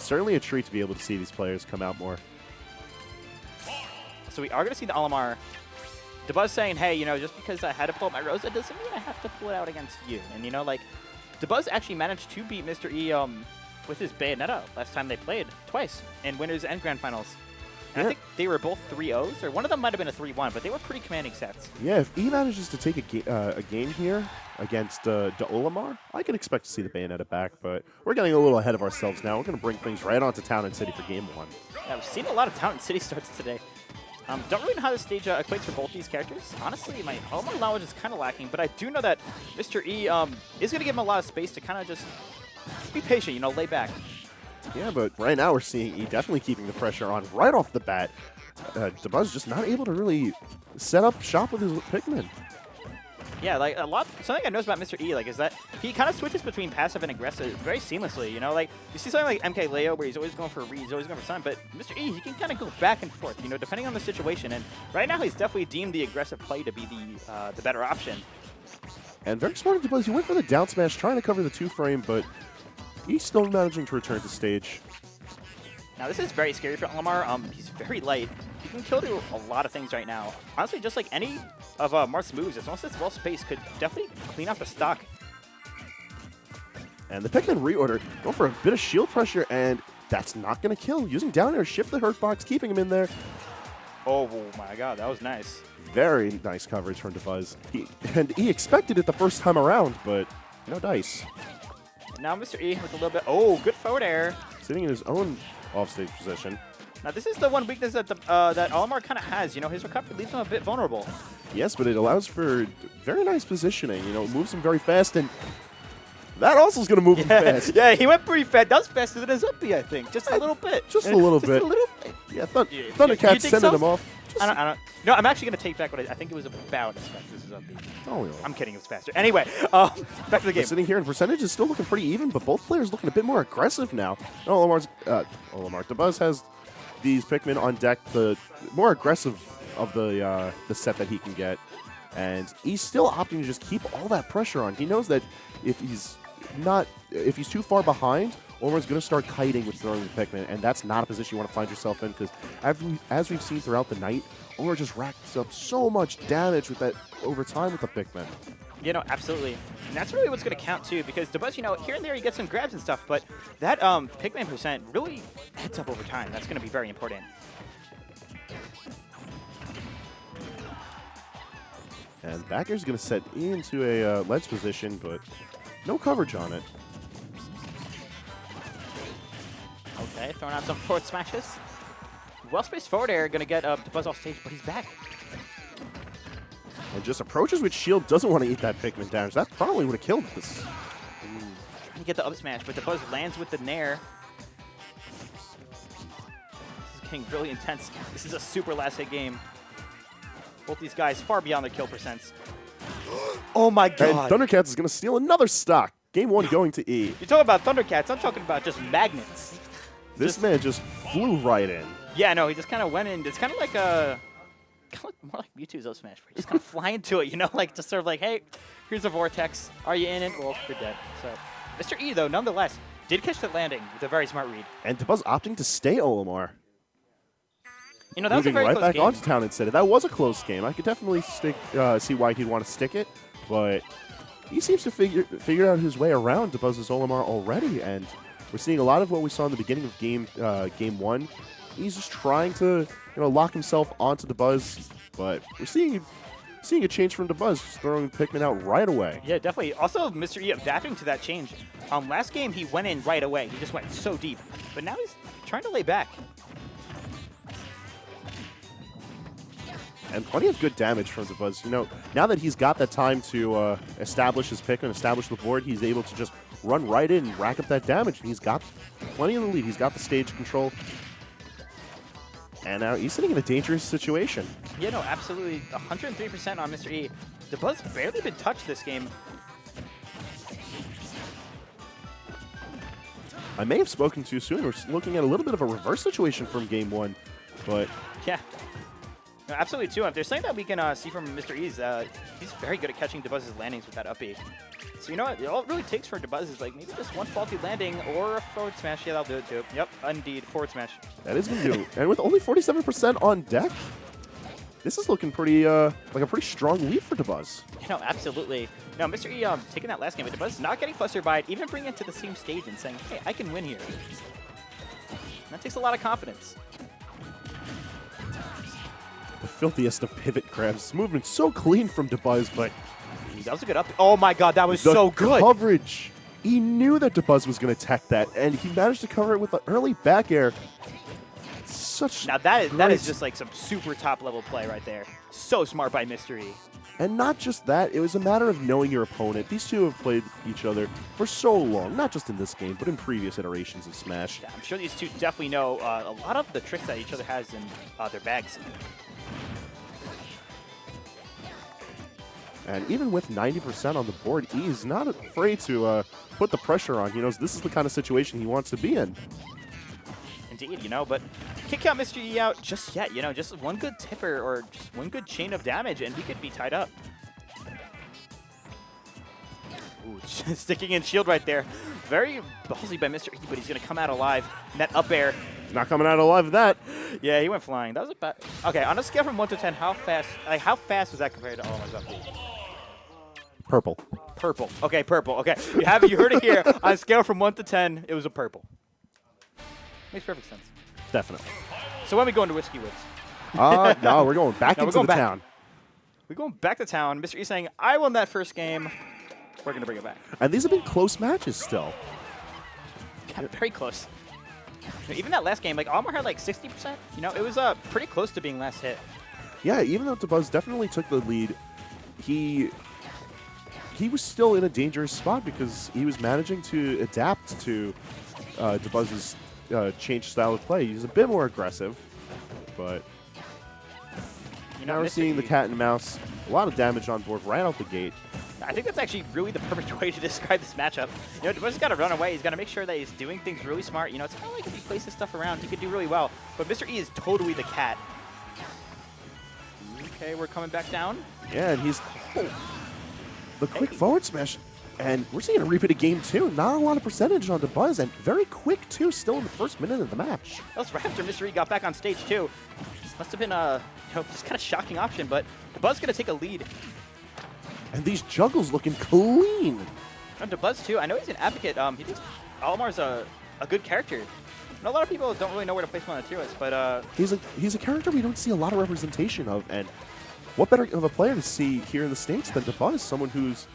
certainly a treat to be able to see these players come out more. So we are going to see the Olimar. Dabuz saying, hey, you know, just because I had to pull out my Rosa doesn't mean I have to pull it out against you. And, you know, like, Dabuz actually managed to beat Mr. E with his Bayonetta last time they played, twice, in winners and grand finals. And I think they were both 3-0s, or one of them might have been a 3-1, but they were pretty commanding sets. Yeah, if E manages to take a game here against the Olimar, I can expect to see the Bayonetta back, but we're getting a little ahead of ourselves now. We're going to bring things right onto Town and City for game 1. Yeah, we've seen a lot of Town and City starts today. Don't really know how this stage equates for both these characters. Honestly, my Olimar knowledge is kind of lacking, but I do know that Mr. E is going to give him a lot of space to kind of just be patient, you know, lay back. Yeah, but right now we're seeing E definitely keeping the pressure on right off the bat. Dabuz just not able to really set up shop with his Pikmin. Yeah, like something I noticed about Mr. E, like, is that he kind of switches between passive and aggressive very seamlessly, you know? Like, you see something like MK Leo where he's always going for a read, he's always going for sun, but Mr. E, he can kind of go back and forth, you know, depending on the situation. And right now he's definitely deemed the aggressive play to be the better option. And very smart of Dabuz. He went for the down smash, trying to cover the 2-frame, but he's still managing to return to stage. Now, this is very scary for Olimar. He's very light. He can kill through a lot of things right now. Honestly, just like any of Marth's moves, as long as it's well spaced, could definitely clean up the stock. And the Pikmin reorder, going for a bit of shield pressure, and that's not going to kill. Using down air, shift the hurt box, keeping him in there. Oh my god, that was nice. Very nice coverage from Dabuz. He expected it the first time around, but no dice. Now Mr. E with a little bit, oh, good forward air. Sitting in his own offstage position. Now this is the one weakness that that Olimar kind of has. You know, his recovery leaves him a bit vulnerable. Yes, but it allows for very nice positioning. You know, it moves him very fast, and that also is going to move him fast. Yeah, he went pretty fast. That was faster than his up B, I think. Just a little bit. Just a little bit. Just a little bit. Yeah, Thundercat's sending him off. I don't. No, I'm actually going to take back what I think it was about as fast as his up B. Oh, yeah. I'm kidding. It was faster. Anyway, back to the game. Sitting here in percentage is still looking pretty even, but both players looking a bit more aggressive now. Dabuz has these Pikmin on deck, the more aggressive of the set that he can get, and he's still opting to just keep all that pressure on. He knows that if he's too far behind, Olimar's going to start kiting with throwing the Pikmin, and that's not a position you want to find yourself in, because as we've seen throughout the night, Olimar just racks up so much damage with that over time with the Pikmin. You know, absolutely. And that's really what's going to count, too, because Dabuz, you know, here and there he gets some grabs and stuff, but that Pikmin percent really adds up over time. That's going to be very important. And back air's going to set into a ledge position, but no coverage on it. Okay, throwing out some forward smashes. Well-spaced forward air going to get Dabuz off stage, but he's back. And just approaches with shield, doesn't want to eat that Pikmin damage. That probably would have killed this. Trying to get the up smash, but Dabuz lands with the nair. This is getting really intense. This is a super last hit game. Both these guys far beyond their kill percents. Oh my god. And Thundercats is going to steal another stock. Game 1 going to E. You're talking about Thundercats, I'm talking about just magnets. This man just flew right in. Yeah, no, he just kind of went in. It's kind of like more like Mewtwo's up smash, where you just kind of fly into it, you know, like just sort of like, hey, here's a vortex. Are you in it? Well, you're dead. So, Mr. E, though, nonetheless, did catch that landing with a very smart read. And Dabuz opting to stay Olimar. You know, that was a Moving very right close back game. onto Town instead. That was a close game. I could definitely see why he'd want to stick it, but he seems to figure out his way around Dabuz's Olimar already, and we're seeing a lot of what we saw in the beginning of game 1. He's just trying to lock himself onto Dabuz, but we're seeing a change from Dabuz, just throwing Pikmin out right away. Yeah, definitely. Also, Mr. E adapting to that change. Last game, he went in right away. He just went so deep. But now he's trying to lay back. And plenty of good damage from Dabuz. You know, now that he's got that time to establish his Pikmin, establish the board, he's able to just run right in and rack up that damage. And he's got plenty of the lead. He's got the stage control. And now he's sitting in a dangerous situation. Yeah, no, absolutely. 103% on Mr. E. Dabuz barely been touched this game. I may have spoken too soon. We're looking at a little bit of a reverse situation from game 1, but Yeah. No, absolutely, too. If there's something that we can see from Mr. E, he's very good at catching Dabuz's landings with that up B. So you know what? All it really takes for Dabuz is like maybe just one faulty landing or a forward smash. Yeah, that'll do it too. Yep, indeed, forward smash. That is going to do. And with only 47% on deck, this is looking pretty like a pretty strong lead for Dabuz. You know, absolutely. No, Mr. E taking that last game, but Dabuz not getting flustered by it, even bringing it to the same stage and saying, hey, I can win here. And that takes a lot of confidence. The filthiest of pivot grabs. Movement so clean from Dabuz, but That was a good up. Oh my god, that was so good. Coverage. He knew that Dabuz was going to tech that, and he managed to cover it with an early back air. Such now that is just like some super top level play right there. So smart by Mr. E. And not just that, it was a matter of knowing your opponent. These two have played each other for so long, not just in this game, but in previous iterations of Smash. Yeah, I'm sure these two definitely know a lot of the tricks that each other has in their bags. And even with 90% on the board, E is not afraid to put the pressure on. He knows this is the kind of situation he wants to be in. Indeed, you know, but can't count Mr. E out just yet. You know, just one good tipper or just one good chain of damage, and he could be tied up. Ooh, sticking in shield right there. Very ballsy by Mr. E, but he's going to come out alive. And that up air. Not coming out alive with that. Yeah, he went flying. That was a bad. Okay, on a scale from 1 to 10, how fast was that compared to Olimar's up B? Purple. Purple. Okay, purple. Okay, you heard it here. On a scale from 1 to 10, it was a purple. Makes perfect sense. Definitely. So when we go into Whiskey Woods? No, we're going back into the town. We're going back to town. Mr. E saying, I won that first game. We're going to bring it back. And these have been close matches still. Yeah, very close. Even that last game, like, Olimar had like 60%. You know, it was pretty close to being last hit. Yeah, even though Dabuz definitely took the lead, he was still in a dangerous spot because he was managing to adapt to Dabuz's changed style of play. He's a bit more aggressive, but you know, now we're seeing the cat and mouse. A lot of damage on board right out the gate. I think that's actually really the perfect way to describe this matchup. You know, Dabuz's got to run away. He's got to make sure that he's doing things really smart. You know, it's kind of like if he places stuff around, he could do really well. But Mr. E is totally the cat. Okay, we're coming back down. Yeah, and he's the quick forward smash. And we're seeing a repeat of game 2. Not a lot of percentage on Dabuz, and very quick, too, still in the first minute of the match. That was right after Mr. E got back on stage, too. Must have been a just kind of shocking option, but Dabuz going to take a lead. And these juggles looking clean. And Dabuz, too, I know he's an advocate. He thinks Olimar's a good character. I know a lot of people don't really know where to place him on the tier list, but he's a character we don't see a lot of representation of, and what better of a player to see here in the States than Dabuz, someone who's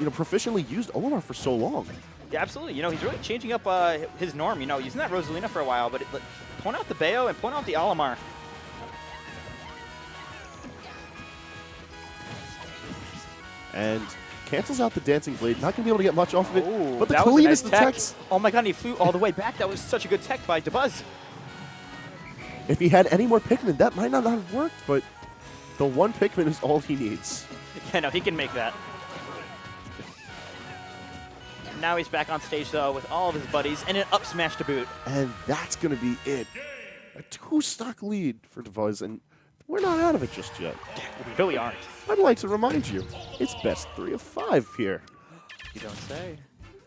proficiently used Olimar for so long. Yeah, absolutely. You know, he's really changing up his norm. You know, using that Rosalina for a while, but point out the Bayo and point out the Olimar. And cancels out the Dancing Blade. Not going to be able to get much off of it, Ooh, but the that was a cleanest nice tech. detects. Oh my god, he flew all the way back. That was such a good tech by Dabuz. If he had any more Pikmin, that might not have worked, but the one Pikmin is all he needs. Yeah, no, he can make that. Now he's back on stage, though, with all of his buddies, and an up smash to boot. And that's going to be it. A 2-stock lead for Dabuz, and we're not out of it just yet. We really aren't. I'd like to remind you, it's best 3 of 5 here. You don't say.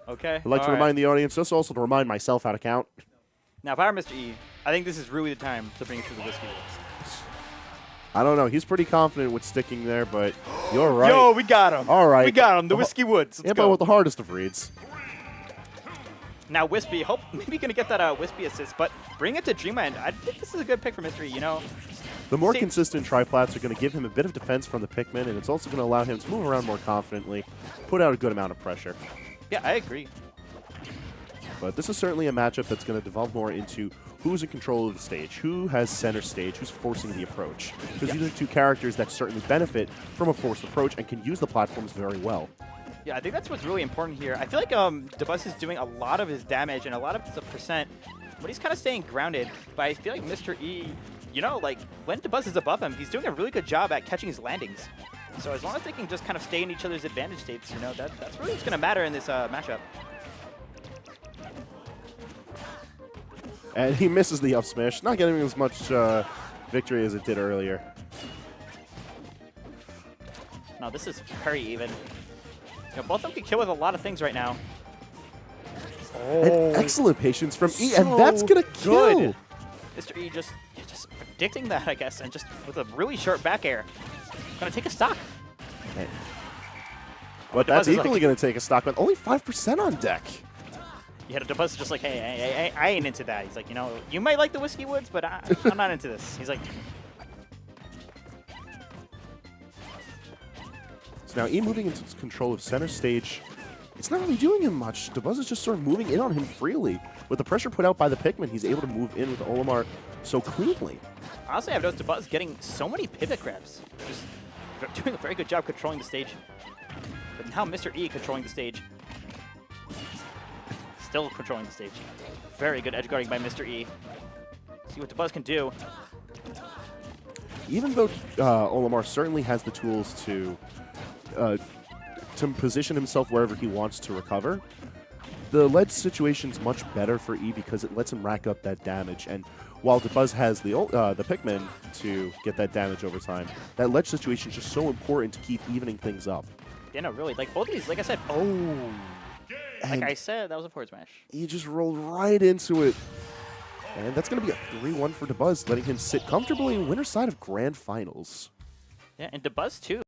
Okay. I'd like to remind the audience, just also to remind myself how to count. Now, if I were Mr. E, I think this is really the time to bring it to the Whiskey Woods. I don't know. He's pretty confident with sticking there, but you're right. Yo, we got him. All right. We got him. The Whiskey Woods. Let's but go. with the hardest of reads. Now, Wispy, maybe going to get that Wispy assist, but bring it to Dreamland. I think this is a good pick for Mr. E, you know. The more consistent triplats are going to give him a bit of defense from the Pikmin, and it's also going to allow him to move around more confidently, put out a good amount of pressure. Yeah, I agree. But this is certainly a matchup that's going to devolve more into who's in control of the stage, who has center stage, who's forcing the approach. Because these are two characters that certainly benefit from a forced approach and can use the platforms very well. Yeah, I think that's what's really important here. I feel like Dabuz is doing a lot of his damage and a lot of his percent, but he's kind of staying grounded. But I feel like Mr. E, you know, like when Dabuz is above him, he's doing a really good job at catching his landings. So as long as they can just kind of stay in each other's advantage states, you know, that's really what's going to matter in this matchup. And he misses the up smash, not getting as much victory as it did earlier. No, this is very even. You know, both of them can kill with a lot of things right now. And excellent patience from E, and that's gonna kill. Good. Mr. E just predicting that, I guess, and just with a really short back air. Gonna take a stock. Okay. But that's equally gonna take a stock, but only 5% on deck. Yeah, Dabuz is just like, hey, I ain't into that. He's like, you know, you might like the Whiskey Woods, but I'm not into this. He's like... So now E moving into control of center stage. It's not really doing him much. Dabuz is just sort of moving in on him freely. With the pressure put out by the Pikmin, he's able to move in with Olimar so cleanly. Honestly, I've noticed Dabuz getting so many pivot grabs. Just doing a very good job controlling the stage. But now Mr. E controlling the stage. Still controlling the stage. Very good edge guarding by Mr. E. See what Dabuz can do. Even though Olimar certainly has the tools to position himself wherever he wants to recover, the ledge situation's much better for E because it lets him rack up that damage. And while Dabuz has the Pikmin to get that damage over time, that ledge situation is just so important to keep evening things up. Yeah, no, really. Like, both of these, like I said, like I said, that was a forward smash. He just rolled right into it. And that's going to be a 3-1 for Dabuz, letting him sit comfortably in winner's side of Grand Finals. Yeah, and Dabuz, too.